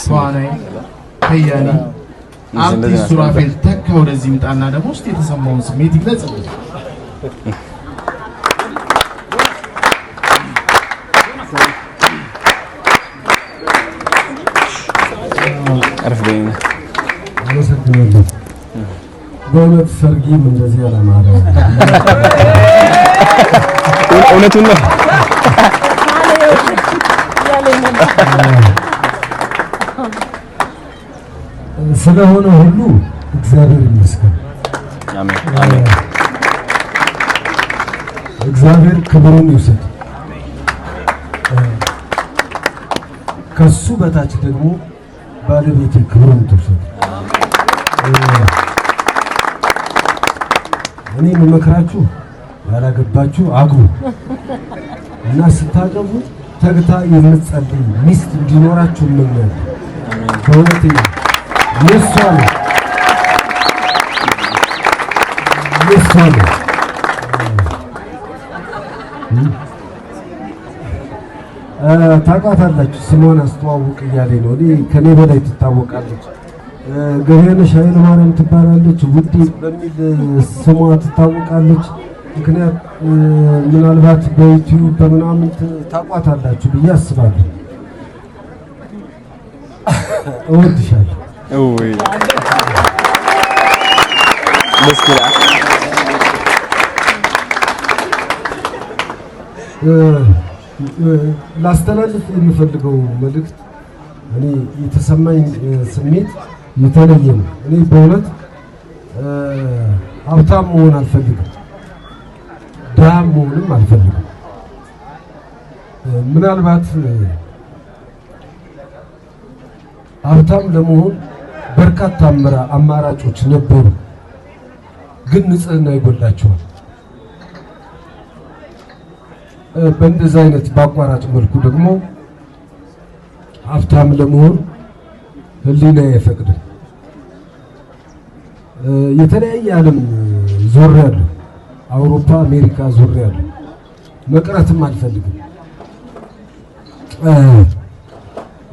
ተዋናይ ከያኒ አርቲስት ሱራፌል ተካ ወደዚህ ምጣና ደግሞ እስቲ የተሰማውን ስሜት ይግለጽልኝ። አርፍደኝ አመሰግናለሁ። በእውነት ሰርጊም እንደዚህ አላማረ እውነቱን ነው ስለሆነ ሁሉ እግዚአብሔር ይመስገን። አሜን አሜን። እግዚአብሔር ክብሩን ይውሰድ። ከሱ በታች ደግሞ ባለቤቴ ክብሩን ትውሰድ። እኔ የምመክራችሁ ያላገባችሁ አግቡ እና ስታገቡ ተግታ የምትጸልይ ሚስት እንዲኖራችሁ እመኛለሁ። በእውነት የእሷ ነው ታውቃታላችሁ። ስሟን አስተዋውቅ እያለኝ ነው። እኔ ከኔ በላይ ትታወቃለች። ገበያነሽ ኃይለ ማርያም ትባላለች። ውዴ በሚል ስሟ ትታወቃለች። ምክንያት ምናልባት በዩቲዩብ በምናምን ታውቋታላችሁ ብዬ አስባለሁ። እወድሻለሁ። ወይ ደስ ይላል። ላስተላልፍ የምፈልገው መልእክት እኔ የተሰማኝ ስሜት የተለየ ነው። እኔ በእውነት ሀብታም መሆን አልፈልግም፣ ድሃ መሆንም አልፈልግም። ምናልባት ሀብታም ለመሆን በርካታ አማራጮች ነበሩ፣ ግን ንጽህና ይጎላቸዋል። በእንደዚህ አይነት በአቋራጭ መልኩ ደግሞ ሀብታም ለመሆን ህሊና አይፈቅድም። የተለያየ ዓለም ዞሬያለሁ፣ አውሮፓ፣ አሜሪካ ዞሬያለሁ። መቅረትም አልፈልግም።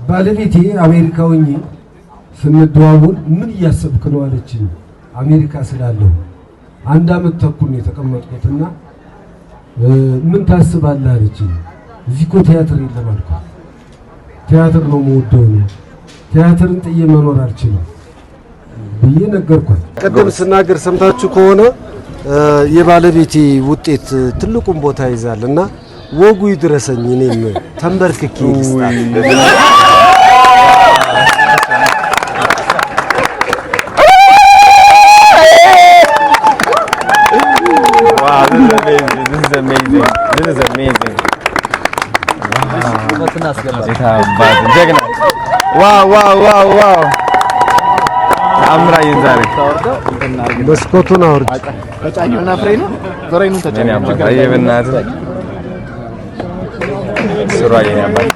ባለቤቴ አሜሪካ ሆኜ ስንደዋወል ምን እያሰብክ ነው አለችኝ። አሜሪካ ስላለሁ 1 ዓመት ተኩል ነው የተቀመጥኩትና ምን ታስባለህ አለችኝ። እዚህ እኮ ቲያትር የለም አልኳት። ቲያትር ነው የምወደው፣ ቲያትርን ጥዬ መኖር አልችልም ብዬ ነገርኳት። ቅድም ስናገር ሰምታችሁ ከሆነ የባለቤቴ ውጤት ትልቁን ቦታ ይዛልና ወጉ ይድረሰኝ እኔም ተንበርክኬ This is amazing. Wow. አምራ ይንዛሬ መስኮቱን አውርድ። ተጫዩና ፍሬኑ ዘራይኑ ተጫዩ። እኔ አባዬ በእናትህ ስራ የኔ አባዬ